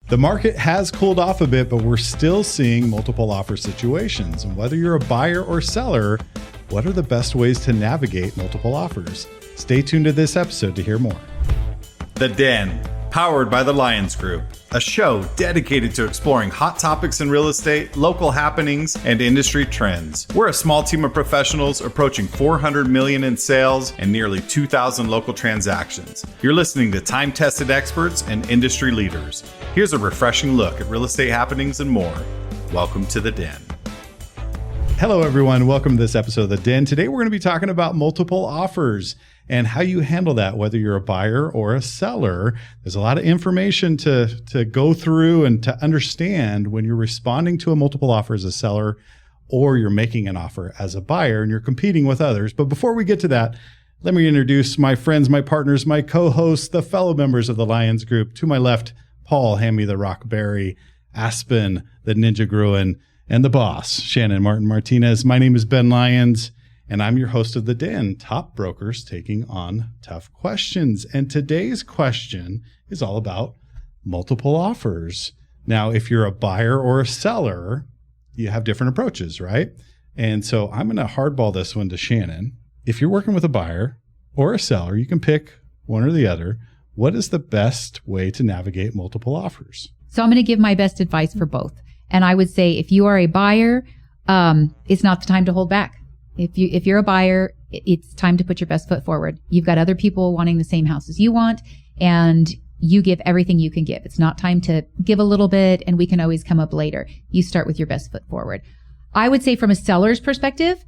The market has cooled off a bit, but we're still seeing multiple offer situations. And whether you're a buyer or seller, what are the best ways to navigate multiple offers? Stay tuned to this episode to hear more. The Den, powered by the Lyons Group, a show dedicated to exploring hot topics in real estate, local happenings, and industry trends. We're a small team of professionals approaching $400 million in sales and nearly 2,000 local transactions. You're listening to time-tested experts and industry leaders. Here's a refreshing look at real estate happenings and more. Welcome to The Den. Hello, everyone. Welcome to this episode of The Den. Today, we're going to be talking about multiple offers and how you handle that, whether you're a buyer or a seller. There's a lot of information to go through and to understand when you're responding to a multiple offer as a seller or you're making an offer as a buyer and you're competing with others. But before we get to that, let me introduce my friends, my partners, my co-hosts, the fellow members of the Lyons Group. To my left, Paul, hand me the Rockberry, Aspen, the Ninja Gruen, and the boss, Shannon Martin Martinez. My name is Ben Lyons, and I'm your host of The Den, top brokers taking on tough questions. And today's question is all about multiple offers. Now, if you're a buyer or a seller, you have different approaches, right? And so I'm going to hardball this one to Shannon. If you're working with a buyer or a seller, you can pick one or the other. What is the best way to navigate multiple offers? So I'm going to give my best advice for both. And I would say if you are a buyer, it's not the time to hold back. If you're a buyer, it's time to put your best foot forward. You've got other people wanting the same house as you want, and you give everything you can give. It's not time to give a little bit and we can always come up later. You start with your best foot forward. I would say from a seller's perspective,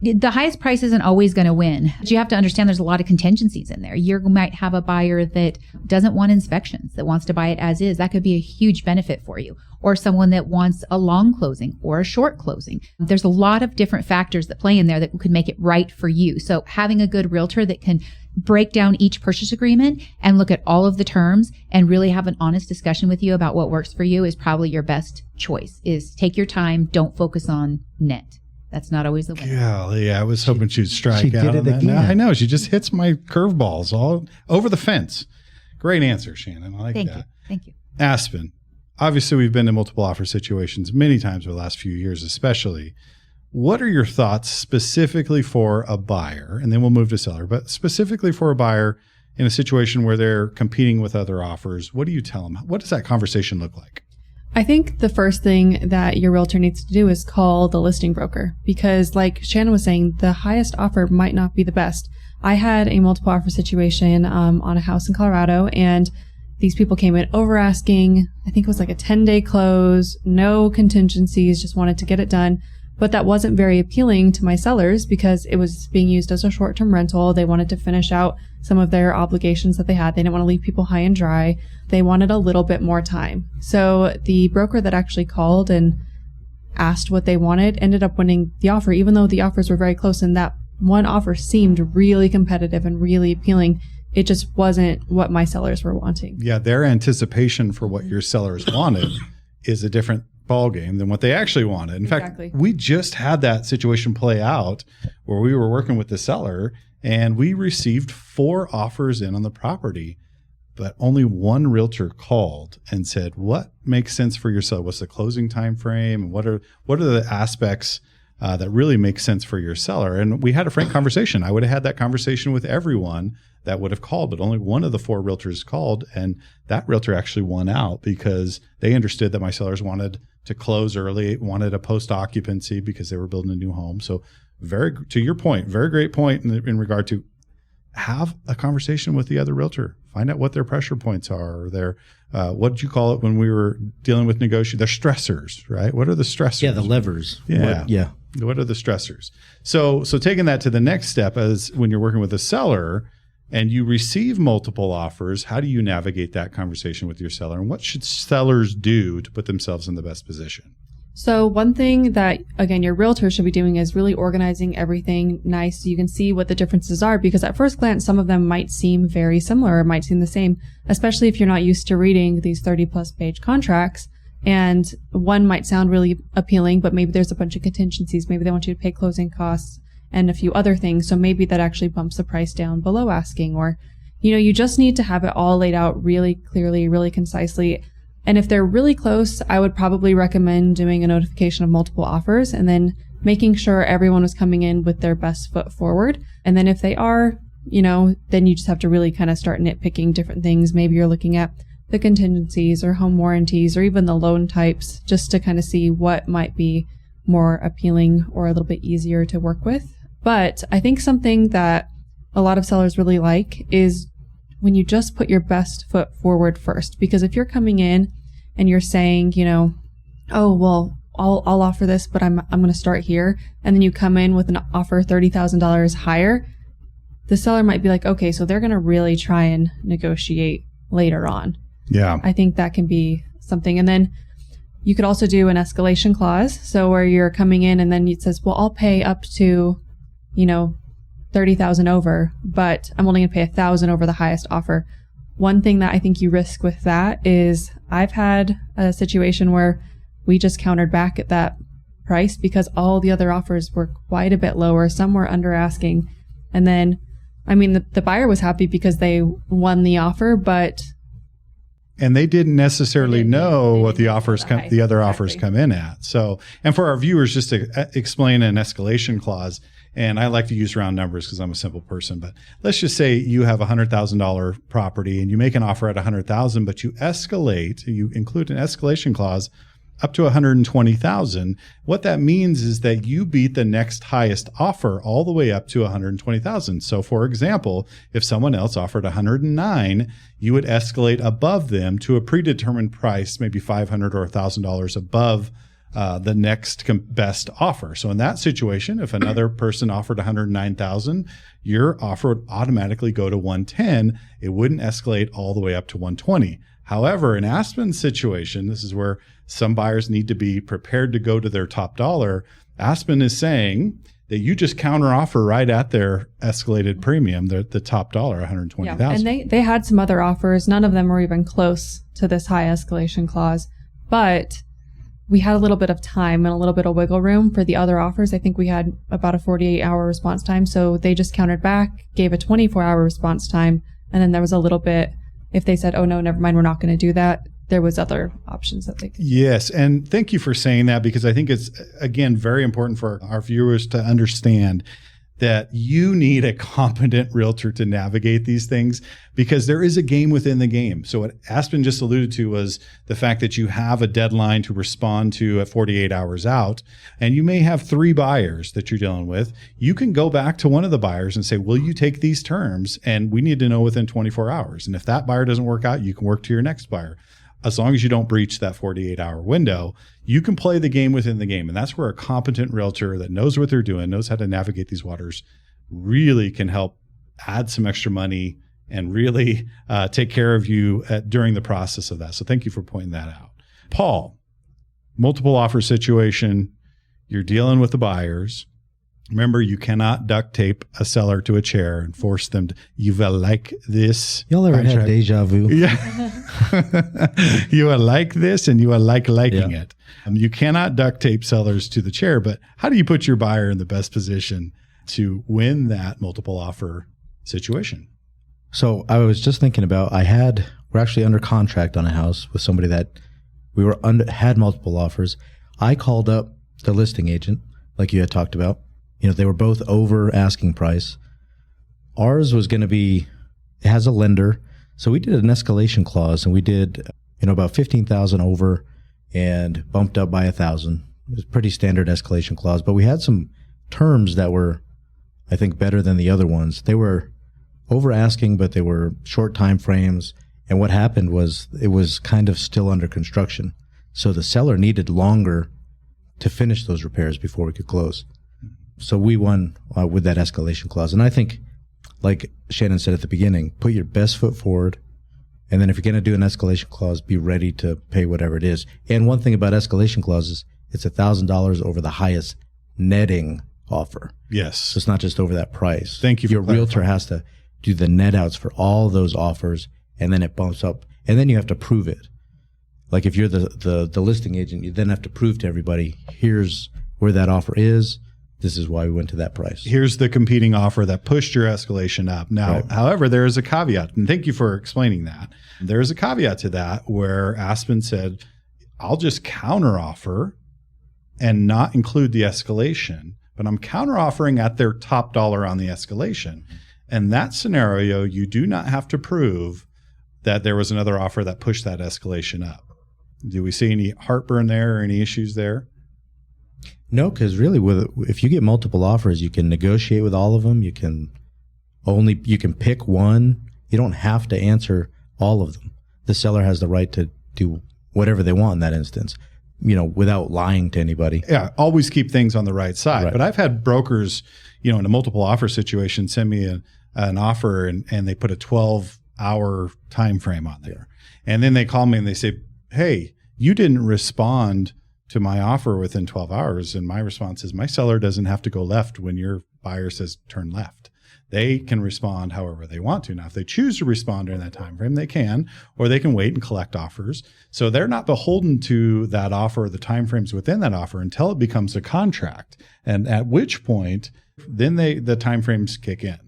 the highest price isn't always going to win. But you have to understand there's a lot of contingencies in there. You might have a buyer that doesn't want inspections, that wants to buy it as is. That could be a huge benefit for you. Or someone that wants a long closing or a short closing. There's a lot of different factors that play in there that could make it right for you. So having a good realtor that can break down each purchase agreement and look at all of the terms and really have an honest discussion with you about what works for you is probably your best choice. Is take your time. Don't focus on net. That's not always the way. Yeah, I was hoping she'd strike out. She did it again. I know. She just hits my curveballs all over the fence. Great answer, Shannon. I like that. Thank you. Aspen, obviously we've been in multiple offer situations many times over the last few years, especially. What are your thoughts specifically for a buyer? And then we'll move to seller, but specifically for a buyer in a situation where they're competing with other offers. What do you tell them? What does that conversation look like? I think the first thing that your realtor needs to do is call the listing broker because like Shannon was saying, the highest offer might not be the best. I had a multiple offer situation on a house in Colorado, and these people came in over asking. I think it was like a 10-day close, no contingencies, just wanted to get it done. But that wasn't very appealing to my sellers because it was being used as a short-term rental. They wanted to finish out some of their obligations that they had. They didn't want to leave people high and dry. They wanted a little bit more time. So the broker that actually called and asked what they wanted ended up winning the offer, even though the offers were very close. And that one offer seemed really competitive and really appealing. It just wasn't what my sellers were wanting. Yeah, their anticipation for what your sellers wanted is a different ball game than what they actually wanted. In fact, we just had that situation play out where we were working with the seller and we received 4 offers in on the property, but only one realtor called and said, what makes sense for your seller? What's the closing time frame? And what are the aspects that really make sense for your seller? And we had a frank conversation. I would have had that conversation with everyone that would have called, but only one of the 4 realtors called, and that realtor actually won out because they understood that my sellers wanted to close early, wanted a post-occupancy because they were building a new home. So to your point, very great point in regard to have a conversation with the other realtor. Find out what their pressure points are, or their, what did you call it when we were dealing with negotiation? Their stressors, right? What are the stressors? Yeah, the levers. Yeah. What are the stressors? So taking that to the next step, as when you're working with a seller and you receive multiple offers, how do you navigate that conversation with your seller? And what should sellers do to put themselves in the best position? So one thing that, again, your realtor should be doing is really organizing everything nice so you can see what the differences are, because at first glance, some of them might seem very similar or might seem the same, especially if you're not used to reading these 30-plus page contracts. And one might sound really appealing, but maybe there's a bunch of contingencies. Maybe they want you to pay closing costs and a few other things. So maybe that actually bumps the price down below asking, or, you just need to have it all laid out really clearly, really concisely. And if they're really close, I would probably recommend doing a notification of multiple offers and then making sure everyone was coming in with their best foot forward. And then if they are, then you just have to really kind of start nitpicking different things. Maybe you're looking at the contingencies or home warranties or even the loan types just to kind of see what might be more appealing or a little bit easier to work with. But I think something that a lot of sellers really like is when you just put your best foot forward first. Because if you're coming in and you're saying, oh, well, I'll offer this, but I'm going to start here. And then you come in with an offer $30,000 higher. The seller might be like, okay, so they're going to really try and negotiate later on. Yeah. I think that can be something. And then you could also do an escalation clause. So where you're coming in and then it says, well, I'll pay up to, $30,000 over, but I'm only going to pay $1,000 over the highest offer. One thing that I think you risk with that is I've had a situation where we just countered back at that price because all the other offers were quite a bit lower. Some were under asking. And then, the buyer was happy because they won the offer, but and they didn't necessarily know what the other offers come in at. So, and for our viewers, just to explain an escalation clause, and I like to use round numbers because I'm a simple person, but let's just say you have $100,000 property and you make an offer at $100,000, but you include an escalation clause up to $120,000. What that means is that you beat the next highest offer all the way up to $120,000. So for example, if someone else offered $109,000, you would escalate above them to a predetermined price, maybe $500 or $1,000 above the next best offer. So in that situation, if another person offered $109,000, your offer would automatically go to $110,000. It wouldn't escalate all the way up to $120,000. However, in Aspen's situation, this is where some buyers need to be prepared to go to their top dollar. Aspen is saying that you just counter offer right at their escalated premium, the top dollar, $120,000. Yeah, and they had some other offers. None of them were even close to this high escalation clause, but we had a little bit of time and a little bit of wiggle room for the other offers. I think we had about a 48-hour response time. So they just countered back, gave a 24-hour response time. And then there was a little bit, if they said, oh, no, never mind, we're not going to do that, there was other options that they could. Yes. And thank you for saying that, because I think it's, again, very important for our viewers to understand that you need a competent realtor to navigate these things, because there is a game within the game. So what Aspen just alluded to was the fact that you have a deadline to respond to at 48 hours out, and you may have 3 buyers that you're dealing with. You can go back to one of the buyers and say, will you take these terms? And we need to know within 24 hours. And if that buyer doesn't work out, you can work to your next buyer. As long as you don't breach that 48-hour window, you can play the game within the game. And that's where a competent realtor that knows what they're doing, knows how to navigate these waters, really can help add some extra money and really take care of you during the process of that. So thank you for pointing that out. Paul, multiple offer situation. You're dealing with the buyers. Remember, you cannot duct tape a seller to a chair and force them to, you will like this. Y'all ever had deja vu? Yeah. You will like this and you will liking it. You cannot duct tape sellers to the chair, but how do you put your buyer in the best position to win that multiple offer situation? So I was just thinking about, we're actually under contract on a house with somebody that had multiple offers. I called up the listing agent, like you had talked about. They were both over asking price. Ours was going to be, it has a lender. So we did an escalation clause, and we did, about 15,000 over and bumped up by 1,000. It was a pretty standard escalation clause, but we had some terms that were, I think, better than the other ones. They were over asking, but they were short time frames. And what happened was it was kind of still under construction. So the seller needed longer to finish those repairs before we could close. So we won with that escalation clause. And I think, like Shannon said at the beginning, put your best foot forward. And then if you're going to do an escalation clause, be ready to pay whatever it is. And one thing about escalation clauses, it's $1,000 over the highest netting offer. Yes. So it's not just over that price. Thank you for Your realtor has to do the net outs for all those offers, and then it bumps up. And then you have to prove it. Like if you're the listing agent, you then have to prove to everybody, here's where that offer is. this is why we went to that price. Here's the competing offer that pushed your escalation up. Now, Right. However, there is a caveat, and thank you for explaining that. There is a caveat to that where Aspen said, I'll just counteroffer and not include the escalation, but I'm counteroffering at their top dollar on the escalation. In that scenario, you do not have to prove that there was another offer that pushed that escalation up. Do we see any heartburn there or any issues there? No, because really, if you get multiple offers, you can negotiate with all of them. You can pick one. You don't have to answer all of them. The seller has the right to do whatever they want in that instance, without lying to anybody. Yeah, always keep things on the right side. Right. But I've had brokers, in a multiple offer situation, send me an offer and they put a 12-hour time frame on there. And then they call me and they say, hey, you didn't respond to my offer within 12 hours. And my response is, my seller doesn't have to go left when your buyer says turn left. They can respond however they want to. Now, if they choose to respond during that time frame, they can, or they can wait and collect offers. So they're not beholden to that offer or the timeframes within that offer until it becomes a contract. And at which point, then the timeframes kick in.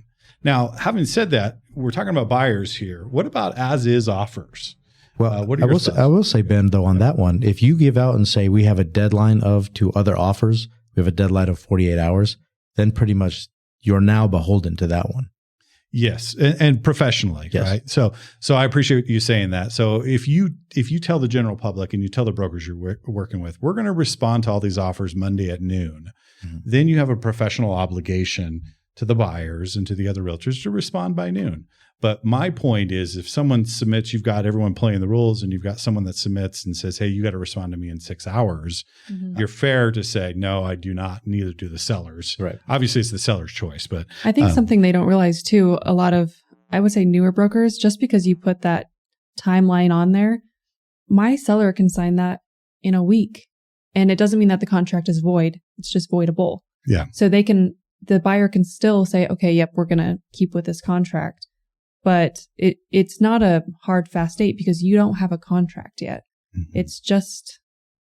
Now, having said that, we're talking about buyers here. What about as-is offers? Well, what are your thoughts? I will say, Ben, though, on that one, if you give out and say we have a deadline of 2 other offers, we have a deadline of 48 hours, then pretty much you're now beholden to that one. Yes, and professionally, yes. Right? So I appreciate you saying that. So if you tell the general public and you tell the brokers you're working with, we're going to respond to all these offers Monday at noon, then you have a professional obligation to the buyers and to the other realtors to respond by noon. But my point is, if someone submits, you've got everyone playing the rules, and you've got someone that submits and says, hey, you got to respond to me in 6 hours. You're fair to say, no, I do not. Neither do the sellers. Right. Obviously, it's the seller's choice. But I think something they don't realize too, a lot of, I would say newer brokers, just because you put that timeline on there, my seller can sign that in a week. And it doesn't mean that the contract is void. It's just voidable. Yeah. So the buyer can still say, okay, yep, we're going to keep with this contract. But it's not a hard, fast date because you don't have a contract yet. It's just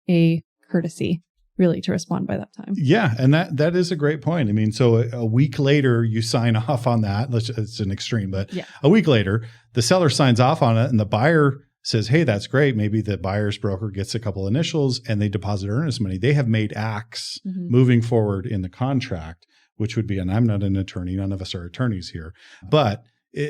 a courtesy, really, to respond by that time. Yeah, and that is a great point. I mean, so a week later, you sign off on that. It's an extreme, but a week later, the seller signs off on it and the buyer says, hey, that's great. Maybe the buyer's broker gets a couple initials and they deposit earnest money. They have made acts moving forward in the contract, which would be, and I'm not an attorney, none of us are attorneys here, but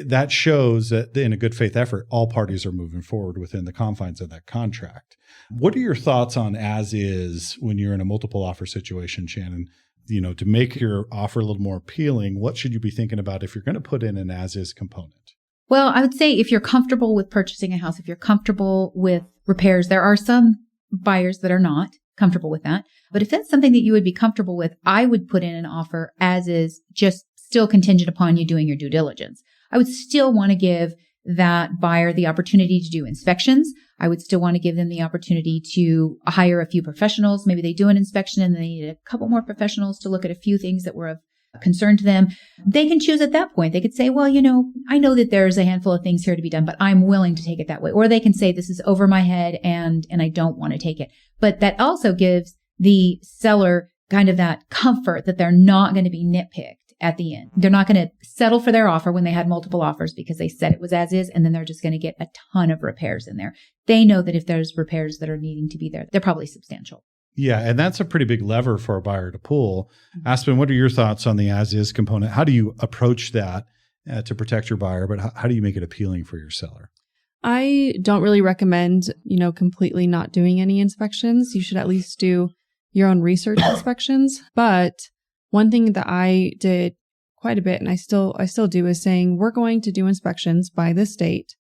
that shows that in a good faith effort, all parties are moving forward within the confines of that contract. What are your thoughts on as is when you're in a multiple offer situation, Shannon? To make your offer a little more appealing, what should you be thinking about if you're going to put in an as is component? Well, I would say if you're comfortable with purchasing a house, if you're comfortable with repairs, there are some buyers that are not comfortable with that. But if that's something that you would be comfortable with, I would put in an offer as is, just still contingent upon you doing your due diligence. I would still want to give that buyer the opportunity to do inspections. I would still want to give them the opportunity to hire a few professionals. Maybe they do an inspection and they need a couple more professionals to look at a few things that were of concern to them. They can choose at that point. They could say, well, I know that there's a handful of things here to be done, but I'm willing to take it that way. Or they can say, this is over my head and I don't want to take it. But that also gives the seller kind of that comfort that they're not going to be nitpicked at the end. They're not going to settle for their offer when they had multiple offers because they said it was as is, and then they're just going to get a ton of repairs in there. They know that if there's repairs that are needing to be there, they're probably substantial. Yeah, and that's a pretty big lever for a buyer to pull. Aspen, what are your thoughts on the as-is component? How do you approach that to protect your buyer, but how do you make it appealing for your seller? I don't really recommend, completely not doing any inspections. You should at least do your own research inspections. But one thing that I did quite a bit, and I still do, is saying we're going to do inspections by this date,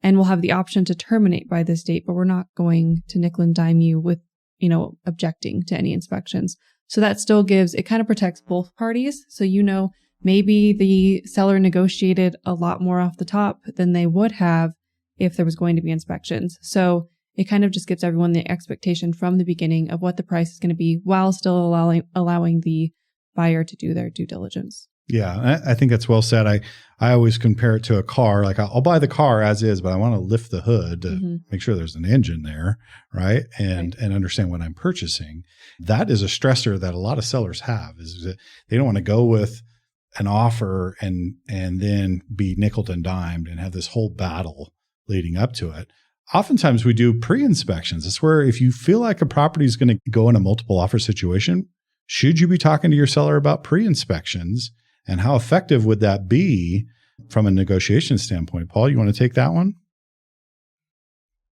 and we'll have the option to terminate by this date, but we're not going to nickel and dime you with, objecting to any inspections. So that still it kind of protects both parties. So, maybe the seller negotiated a lot more off the top than they would have if there was going to be inspections. So it kind of just gives everyone the expectation from the beginning of what the price is going to be while still allowing the buyer to do their due diligence. Yeah, I think that's well said. I always compare it to a car. Like I'll buy the car as is, but I want to lift the hood to make sure there's an engine there, right? And understand what I'm purchasing. That is a stressor that a lot of sellers have, is that they don't want to go with an offer and then be nickeled and dimed and have this whole battle leading up to it. Oftentimes we do pre-inspections. It's where if you feel like a property is going to go in a multiple offer situation, should you be talking to your seller about pre-inspections? And how effective would that be from a negotiation standpoint? Paul, you want to take that one?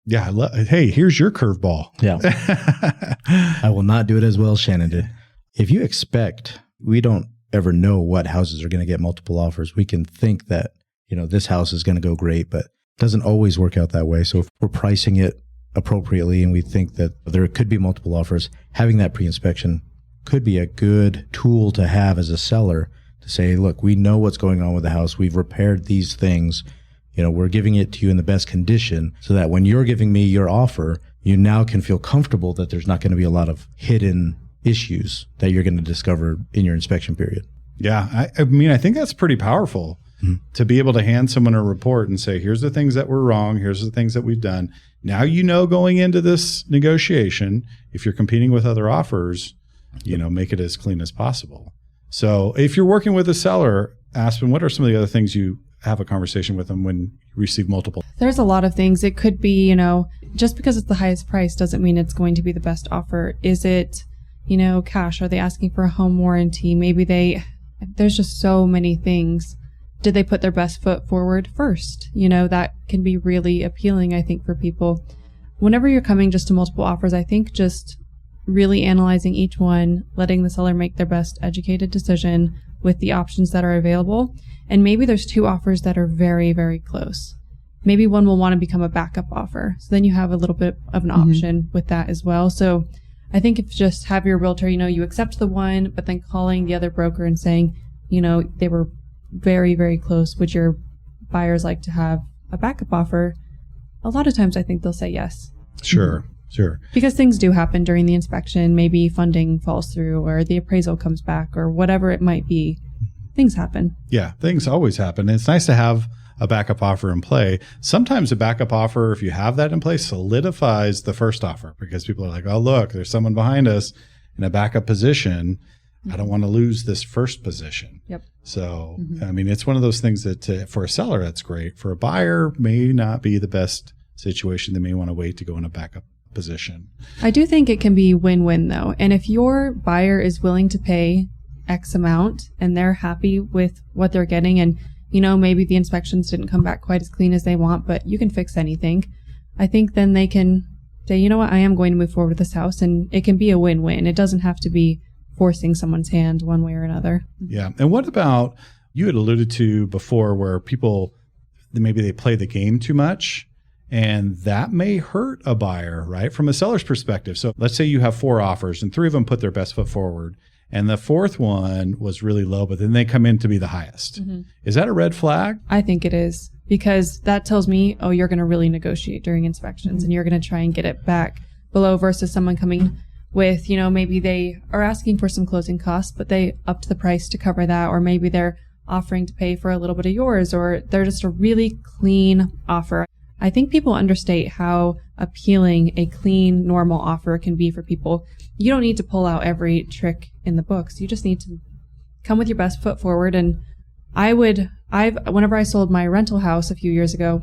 Yeah. Hey, here's your curveball. Yeah. I will not do it as well as Shannon did. If you expect, we don't ever know what houses are going to get multiple offers. We can think that, this house is going to go great, but it doesn't always work out that way. So if we're pricing it appropriately and we think that there could be multiple offers, having that pre-inspection could be a good tool to have as a seller to say, look, we know what's going on with the house. We've repaired these things. We're giving it to you in the best condition so that when you're giving me your offer, you now can feel comfortable that there's not going to be a lot of hidden issues that you're going to discover in your inspection period. Yeah. I mean, I think that's pretty powerful to be able to hand someone a report and say, here's the things that were wrong. Here's the things that we've done. Now, going into this negotiation, if you're competing with other offers, make it as clean as possible. So if you're working with a seller, Aspen, what are some of the other things you have a conversation with them when you receive multiple? There's a lot of things. It could be, just because it's the highest price doesn't mean it's going to be the best offer. Is it, cash? Are they asking for a home warranty? Maybe there's just so many things. Did they put their best foot forward first? That can be really appealing, I think, for people. Whenever you're coming just to multiple offers, I think just really analyzing each one, letting the seller make their best educated decision with the options that are available. And maybe there's two offers that are very, very close. Maybe one will want to become a backup offer. So then you have a little bit of an option with that as well. So I think if just have your realtor, you accept the one, but then calling the other broker and saying, they were very, very close. Would your buyers like to have a backup offer? A lot of times I think they'll say yes. Sure. Because things do happen during the inspection. Maybe funding falls through or the appraisal comes back or whatever it might be. Things happen. Yeah, things always happen. It's nice to have a backup offer in play. Sometimes a backup offer, if you have that in place, solidifies the first offer because people are like, oh, look, there's someone behind us in a backup position. I don't want to lose this first position. Yep. So, I mean, it's one of those things that for a seller, that's great. For a buyer, may not be the best situation. They may want to wait to go in a backup position. I do think it can be win-win though. And if your buyer is willing to pay X amount and they're happy with what they're getting and, maybe the inspections didn't come back quite as clean as they want, but you can fix anything. I think then they can say, you know what, I am going to move forward with this house, and it can be a win-win. It doesn't have to be forcing someone's hand one way or another. Yeah. And what about, you had alluded to before where people, maybe they play the game too much and that may hurt a buyer, right? From a seller's perspective. So let's say you have 4 offers and 3 of them put their best foot forward and the 4th one was really low, but then they come in to be the highest. Is that a red flag? I think it is, because that tells me, oh, you're going to really negotiate during inspections and you're going to try and get it back below versus someone coming with, maybe they are asking for some closing costs, but they upped the price to cover that, or maybe they're offering to pay for a little bit of yours, or they're just a really clean offer. I think people understate how appealing a clean, normal offer can be for people. You don't need to pull out every trick in the books. You just need to come with your best foot forward. And whenever I sold my rental house a few years ago,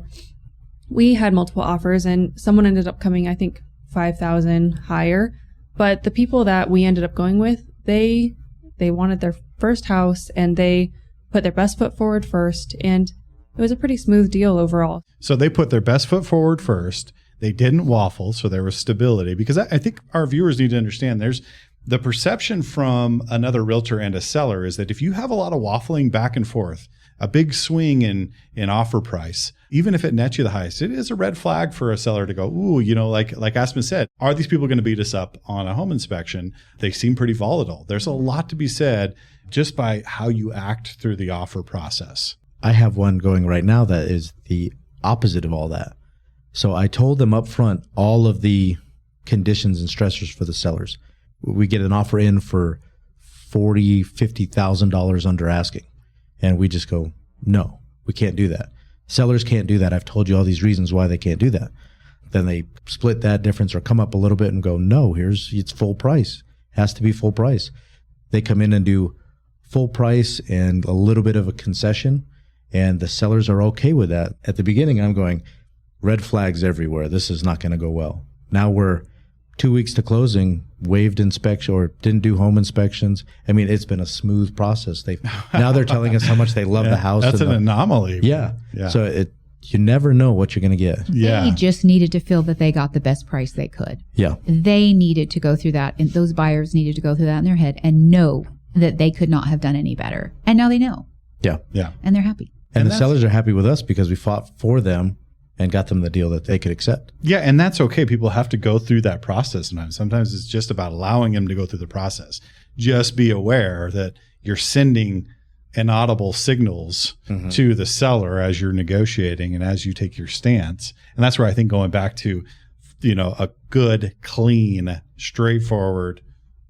we had multiple offers and someone ended up coming, I think, $5,000 higher. But the people that we ended up going with, they wanted their first house and they put their best foot forward first. And it was a pretty smooth deal overall. So they put their best foot forward first. They didn't waffle. So there was stability, because I think our viewers need to understand there's the perception from another realtor and a seller is that if you have a lot of waffling back and forth, a big swing in offer price, even if it nets you the highest, it is a red flag for a seller to go, ooh, like Aspen said, are these people going to beat us up on a home inspection? They seem pretty volatile. There's a lot to be said just by how you act through the offer process. I have one going right now that is the opposite of all that. So I told them up front all of the conditions and stressors for the sellers. We get an offer in for $40,000, $50,000 under asking. And we just go, no, we can't do that. Sellers can't do that. I've told you all these reasons why they can't do that. Then they split that difference or come up a little bit and go, no, it's full price. Has to be full price. They come in and do full price and a little bit of a concession, and the sellers are okay with that. At the beginning, I'm going, red flags everywhere. This is not going to go well. Now we're 2 weeks to closing, waived inspection or didn't do home inspections. I mean, it's been a smooth process. Now they're telling us how much they love the house. That's an anomaly. Yeah. So you never know what you're going to get. They just needed to feel that they got the best price they could. Yeah. They needed to go through that, and those buyers needed to go through that in their head and know that they could not have done any better. And now they know. Yeah. And they're happy. And the sellers are happy with us because we fought for them and got them the deal that they could accept. Yeah, and that's okay. People have to go through that process sometimes. Sometimes it's just about allowing them to go through the process. Just be aware that you're sending inaudible signals to the seller as you're negotiating and as you take your stance. And that's where I think going back to, a good, clean, straightforward,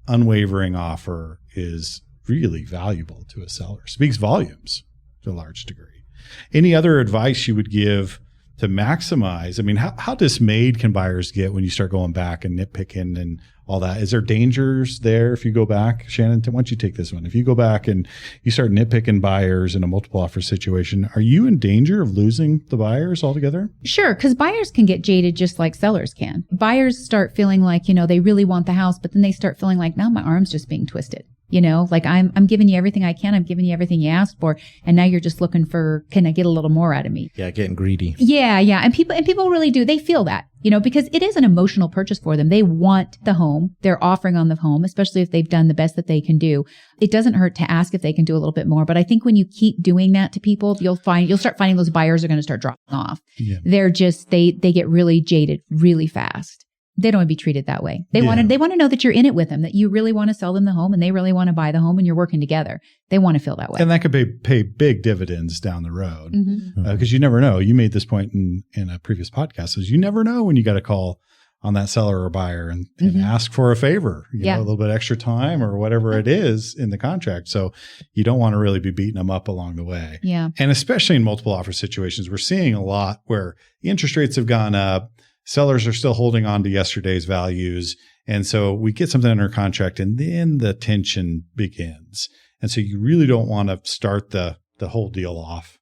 unwavering offer is really valuable to a seller. Speaks volumes to a large degree. Any other advice you would give to maximize? I mean, how dismayed can buyers get when you start going back and nitpicking and all that? Is there dangers there if you go back? Shannon, why don't you take this one? If you go back and you start nitpicking buyers in a multiple offer situation, are you in danger of losing the buyers altogether? Sure, because buyers can get jaded just like sellers can. Buyers start feeling like, they really want the house, but then they start feeling like, now my arm's just being twisted. Like I'm giving you everything I can. I'm giving you everything you asked for. And now you're just looking for, can I get a little more out of me? Yeah. Getting greedy. Yeah. And people really do. They feel that, because it is an emotional purchase for them. They want the home. They're offering on the home, especially if they've done the best that they can do. It doesn't hurt to ask if they can do a little bit more. But I think when you keep doing that to people, you'll start finding those buyers are going to start dropping off. Yeah. They're just, they get really jaded really fast. They don't want to be treated that way. They want to know that you're in it with them, that you really want to sell them the home and they really want to buy the home and you're working together. They want to feel that way. And that could pay big dividends down the road because you never know. You made this point in a previous podcast, is you never know when you got to call on that seller or buyer and ask for a favor, a little bit extra time or whatever it is in the contract. So you don't want to really be beating them up along the way. Yeah. And especially in multiple offer situations, we're seeing a lot where the interest rates have gone up. Sellers are still holding on to yesterday's values. And so we get something under contract and then the tension begins. And so you really don't want to start the whole deal off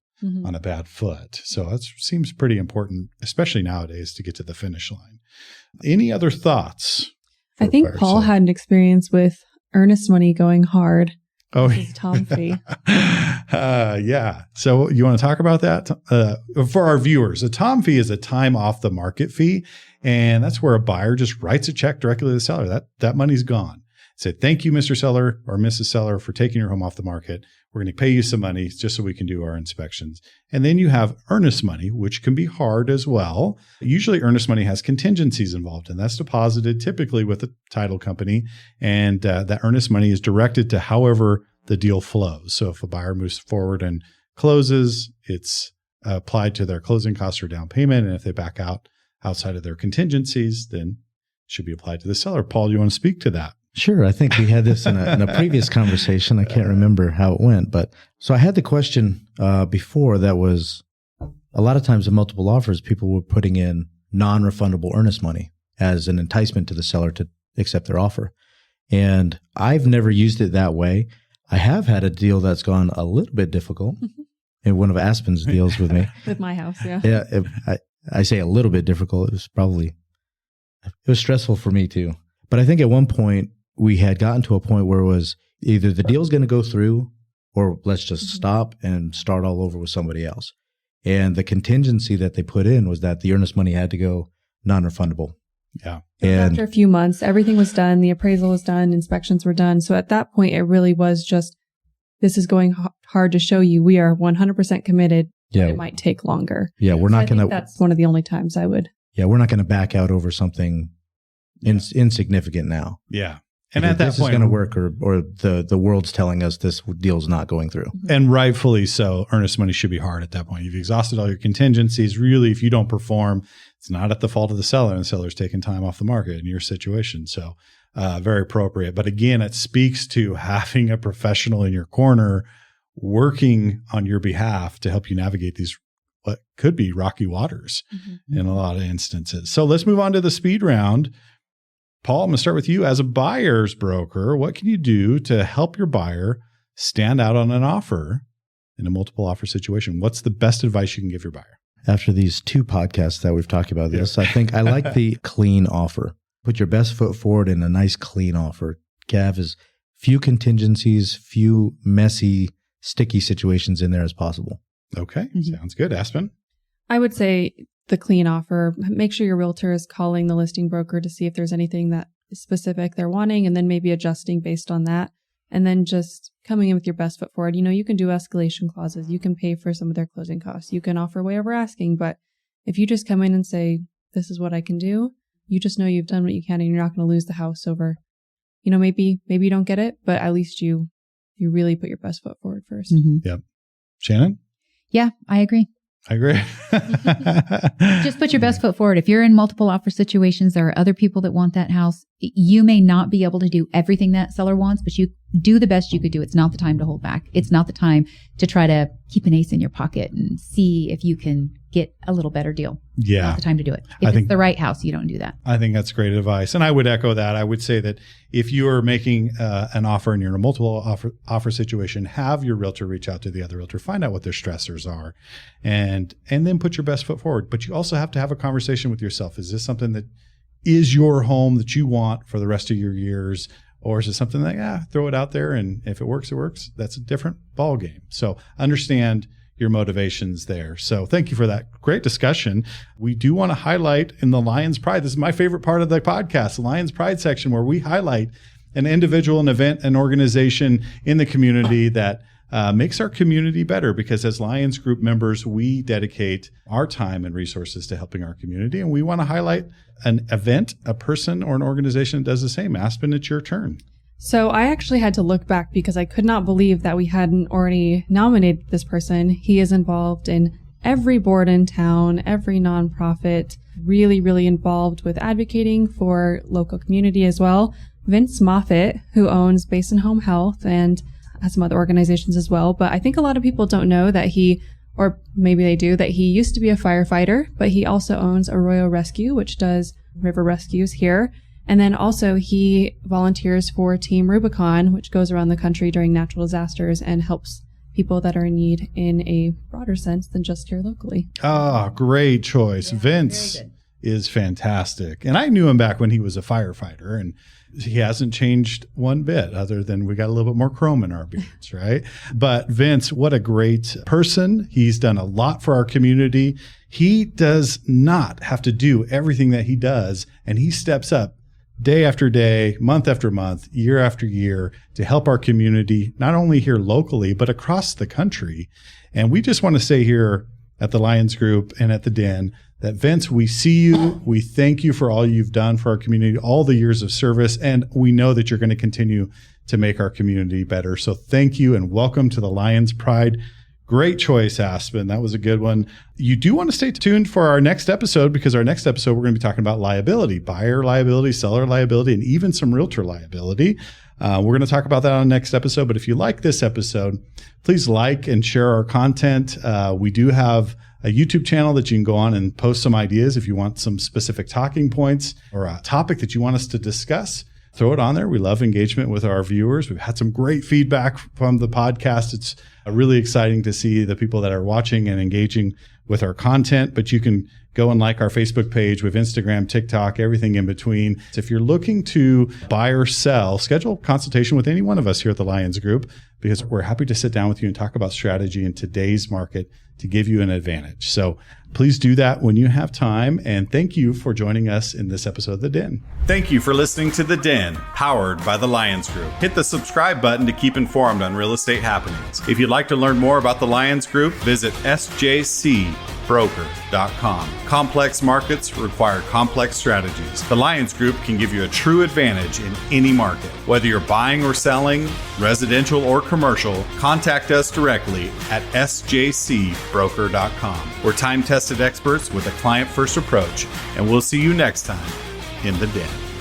on a bad foot. So that seems pretty important, especially nowadays, to get to the finish line. Any other thoughts? I think Paul had an experience with earnest money going hard. Oh, this is Tom fee. Yeah. So you want to talk about that for our viewers? A Tom fee is a time off the market fee, and that's where a buyer just writes a check directly to the seller. That money's gone. Say, thank you, Mr. Seller or Mrs. Seller, for taking your home off the market. We're going to pay you some money just so we can do our inspections. And then you have earnest money, which can be hard as well. Usually earnest money has contingencies involved, and that's deposited typically with a title company. And that earnest money is directed to however the deal flows. So if a buyer moves forward and closes, it's applied to their closing costs or down payment. And if they back out outside of their contingencies, then it should be applied to the seller. Paul, do you want to speak to that? Sure. I think we had this in a previous conversation. I can't remember how it went, but so I had the question before that was a lot of times in multiple offers, people were putting in non-refundable earnest money as an enticement to the seller to accept their offer. And I've never used it that way. I have had a deal that's gone a little bit difficult in one of Aspen's deals with me. With my house, yeah. Yeah. I say a little bit difficult. It was stressful for me too. But I think at one point, we had gotten to a point where it was either the deal's going to go through or let's just stop and start all over with somebody else. And the contingency that they put in was that the earnest money had to go non-refundable. Yeah. And after a few months, everything was done. The appraisal was done. Inspections were done. So at that point, it really was just, this is going hard to show you we are 100% committed. Yeah. It might take longer. Yeah. We're not going to. That's one of the only times I would. Yeah. We're not going to back out over something insignificant now. Yeah. And at that this point, is going to work, or the world's telling us this deal's not going through. And rightfully so, earnest money should be hard at that point. You've exhausted all your contingencies. Really, if you don't perform, it's not at the fault of the seller, and the seller's taking time off the market in your situation. So very appropriate. But again, it speaks to having a professional in your corner working on your behalf to help you navigate these what could be rocky waters in a lot of instances. So let's move on to the speed round. Paul, I'm going to start with you. As a buyer's broker, what can you do to help your buyer stand out on an offer in a multiple offer situation? What's the best advice you can give your buyer? After these 2 podcasts that we've talked about this, I think I like the clean offer. Put your best foot forward in a nice clean offer. Have as few contingencies, few messy, sticky situations in there as possible. Okay. Sounds good. Aspen? I would say the clean offer. Make sure your realtor is calling the listing broker to see if there's anything that is specific they're wanting, and then maybe adjusting based on that. And then just coming in with your best foot forward. You can do escalation clauses. You can pay for some of their closing costs. You can offer way over asking. But if you just come in and say, this is what I can do, you just know you've done what you can and you're not going to lose the house over, maybe you don't get it, but at least you really put your best foot forward first. Yep. Shannon? Yeah, I agree. I agree. Just put your best foot forward. If you're in multiple offer situations, there are other people that want that house. You may not be able to do everything that seller wants, but you do the best you could do. It's not the time to hold back. It's not the time to try to keep an ace in your pocket and see if you can get a little better deal. Yeah. Not the time to do it. If it's the right house, you don't do that. I think that's great advice. And I would echo that. I would say that if you are making an offer and you're in a multiple offer situation, have your realtor reach out to the other realtor, find out what their stressors are, and then put your best foot forward. But you also have to have a conversation with yourself. Is this something that is your home that you want for the rest of your years? Or is it something that, throw it out there, and if it works, it works. That's a different ball game. So understand your motivations there. So thank you for that great discussion. We do want to highlight in the Lyons Pride, this is my favorite part of the podcast, the Lyons Pride section, where we highlight an individual, an event, an organization in the community that makes our community better, because as Lyons Group members, we dedicate our time and resources to helping our community. And we want to highlight an event, a person, or an organization that does the same. Aspen, it's your turn. So I actually had to look back because I could not believe that we hadn't already nominated this person. He is involved in every board in town, every nonprofit, really, really involved with advocating for local community as well. Vince Moffitt, who owns Basin Health and has some other organizations as well. But I think a lot of people don't know that or maybe they do, that he used to be a firefighter, but he also owns Arroyo Rescue, which does river rescues here. And then also he volunteers for Team Rubicon, which goes around the country during natural disasters and helps people that are in need in a broader sense than just here locally. Oh, great choice. Yeah, Vince is fantastic. And I knew him back when he was a firefighter, and he hasn't changed one bit other than we got a little bit more chrome in our beards, right? But Vince, what a great person. He's done a lot for our community. He does not have to do everything that he does, and he steps up day after day, month after month, year after year to help our community, not only here locally, but across the country. And we just want to say here at the Lyons Group and at the Den that, Vince, we see you. We thank you for all you've done for our community, all the years of service, and we know that you're going to continue to make our community better. So thank you and welcome to the Lyons Pride. Great choice, Aspen. That was a good one. You do want to stay tuned for our next episode, because our next episode, we're going to be talking about liability, buyer liability, seller liability, and even some realtor liability. We're going to talk about that on the next episode. But if you like this episode, please like and share our content. We do have a YouTube channel that you can go on and post some ideas if you want some specific talking points or a topic that you want us to discuss. Throw it on there. We love engagement with our viewers. We've had some great feedback from the podcast. It's really exciting to see the people that are watching and engaging with our content. But you can go and like our Facebook page with Instagram, TikTok, everything in between. So if you're looking to buy or sell, schedule a consultation with any one of us here at the Lyons Group, because we're happy to sit down with you and talk about strategy in today's market to give you an advantage. So please do that when you have time. And thank you for joining us in this episode of The Den. Thank you for listening to The Den, powered by the Lyons Group. Hit the subscribe button to keep informed on real estate happenings. If you'd like to learn more about the Lyons Group, visit sjcbroker.com. Complex markets require complex strategies. The Lyons Group can give you a true advantage in any market. Whether you're buying or selling, residential or commercial, contact us directly at sjcbroker.com. We're time-tested experts with a client-first approach, and we'll see you next time in The Den.